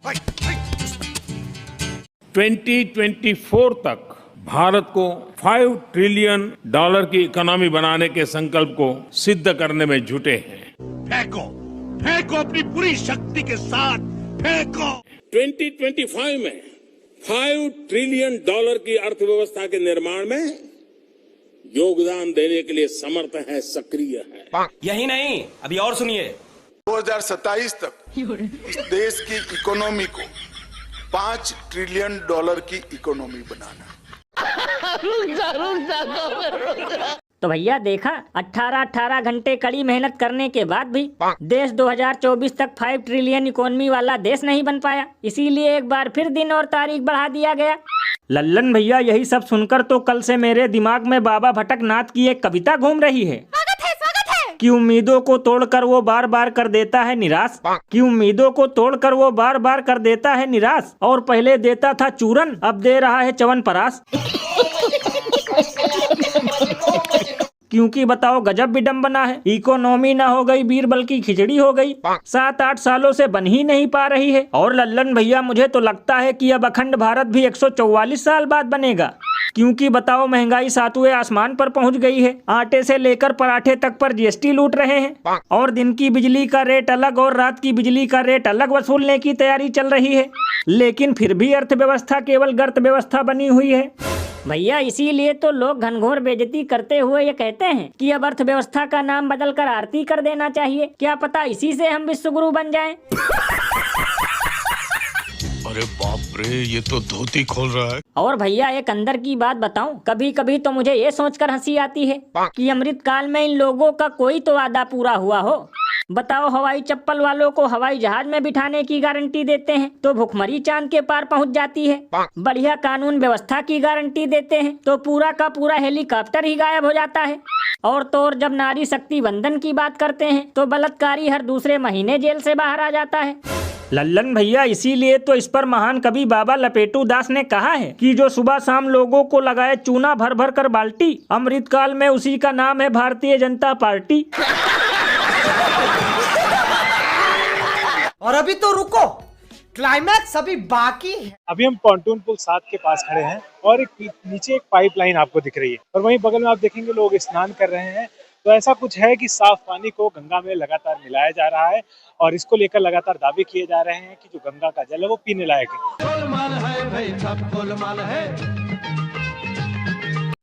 2024 तक भारत को $5 ट्रिलियन की इकोनॉमी बनाने के संकल्प को सिद्ध करने में जुटे हैं। फेंको फेंको अपनी पूरी शक्ति के साथ फेंको। 2025 में $5 ट्रिलियन की अर्थव्यवस्था के निर्माण में योगदान देने के लिए समर्थ है, सक्रिय है। यही नहीं, अभी और सुनिए। 2027 तक इस देश की इकोनॉमी को $5 ट्रिलियन की इकोनॉमी बनाना। तो भैया देखा, 18 घंटे कड़ी मेहनत करने के बाद भी देश 2024 तक 5 ट्रिलियन इकोनॉमी वाला देश नहीं बन पाया। इसीलिए एक बार फिर दिन और तारीख बढ़ा दिया गया। लल्लन भैया, यही सब सुनकर तो कल से मेरे दिमाग में बाबा भटकनाथ की एक कविता घूम रही है। कि उम्मीदों को तोड़कर वो बार बार कर देता है निराश, कि उम्मीदों को तोड़कर वो बार बार कर देता है निराश, और पहले देता था चूरन अब दे रहा है च्यवनप्राश। क्योंकि बताओ गजब विडम्बना है, इकोनॉमी ना हो गई बीरबल की खिचड़ी हो गई, 7-8 सालों से बन ही नहीं पा रही है। और लल्लन भैया, मुझे तो लगता है कि अब अखंड भारत भी 144 साल बाद बनेगा। क्योंकि बताओ महंगाई 7वें आसमान पर पहुंच गई है, आटे से लेकर पराठे तक पर जीएसटी लूट रहे हैं, और दिन की बिजली का रेट अलग और रात की बिजली का रेट अलग वसूलने की तैयारी चल रही है। लेकिन फिर भी अर्थव्यवस्था केवल गर्त व्यवस्था बनी हुई है। भैया इसीलिए तो लोग घनघोर बेइज्जती करते हुए ये कहते हैं कि अब अर्थव्यवस्था का नाम बदलकर आरती कर देना चाहिए। क्या पता इसी से हम विश्वगुरु बन जाएं। अरे बाप रे, ये तो धोती खोल रहा है। और भैया एक अंदर की बात बताऊं, कभी कभी तो मुझे ये सोचकर हंसी आती है कि अमृत काल में इन लोगों का कोई तो वादा पूरा हुआ हो। बताओ, हवाई चप्पल वालों को हवाई जहाज में बिठाने की गारंटी देते हैं तो भुखमरी चांद के पार पहुंच जाती है। बढ़िया कानून व्यवस्था की गारंटी देते हैं तो पूरा का पूरा हेलीकॉप्टर ही गायब हो जाता है। और तो और जब नारी शक्ति वंदन की बात करते हैं तो बलात्कारी हर दूसरे महीने जेल से बाहर आ जाता है। लल्लन भैया, इसीलिए तो इस पर महान कवि बाबा लपेटू दास ने कहा है कि जो सुबह शाम लोगों को लगाए चूना भर भर कर बाल्टी, अमृत काल में उसी का नाम है भारतीय जनता पार्टी। और अभी तो रुको, क्लाइमैक्स अभी बाकी है। अभी हम पॉन्टून पुल 7 के पास खड़े हैं और नीचे एक पाइपलाइन आपको दिख रही है, और वहीं बगल में आप देखेंगे लोग स्नान कर रहे हैं। तो ऐसा कुछ है कि साफ पानी को गंगा में लगातार मिलाया जा रहा है, और इसको लेकर लगातार दावे किए जा रहे हैं कि जो गंगा का जल है वो पीने लायक है।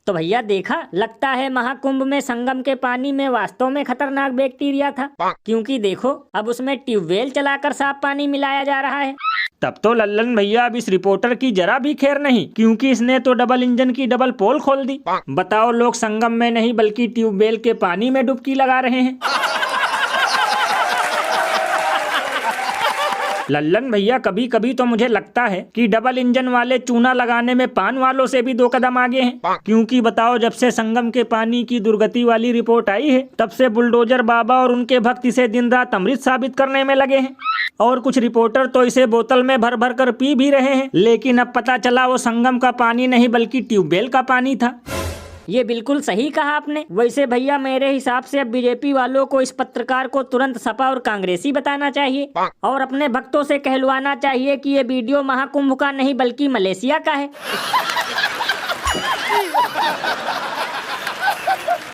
तो भैया देखा, लगता है महाकुंभ में संगम के पानी में वास्तव में खतरनाक बैक्टीरिया था। क्योंकि देखो, अब उसमें ट्यूबवेल चलाकर साफ पानी मिलाया जा रहा है। तब तो लल्लन भैया अब इस रिपोर्टर की जरा भी खैर नहीं, क्योंकि इसने तो डबल इंजन की डबल पोल खोल दी। बताओ, लोग संगम में नहीं बल्कि ट्यूबवेल के पानी में डुबकी लगा रहे हैं। लल्लन भैया, कभी कभी तो मुझे लगता है कि डबल इंजन वाले चूना लगाने में पान वालों से भी 2 कदम आगे हैं। क्योंकि बताओ, जब से संगम के पानी की दुर्गति वाली रिपोर्ट आई है, तब से बुलडोजर बाबा और उनके भक्त इसे दिन रात अमृत साबित करने में लगे हैं। और कुछ रिपोर्टर तो इसे बोतल में भर भर कर पी भी रहे हैं। लेकिन अब पता चला वो संगम का पानी नहीं बल्कि ट्यूबवेल का पानी था। ये बिल्कुल सही कहा आपने। वैसे भैया मेरे हिसाब से अब बीजेपी वालों को इस पत्रकार को तुरंत सपा और कांग्रेसी बताना चाहिए, और अपने भक्तों से कहलवाना चाहिए कि ये वीडियो महाकुंभ का नहीं बल्कि मलेशिया का है।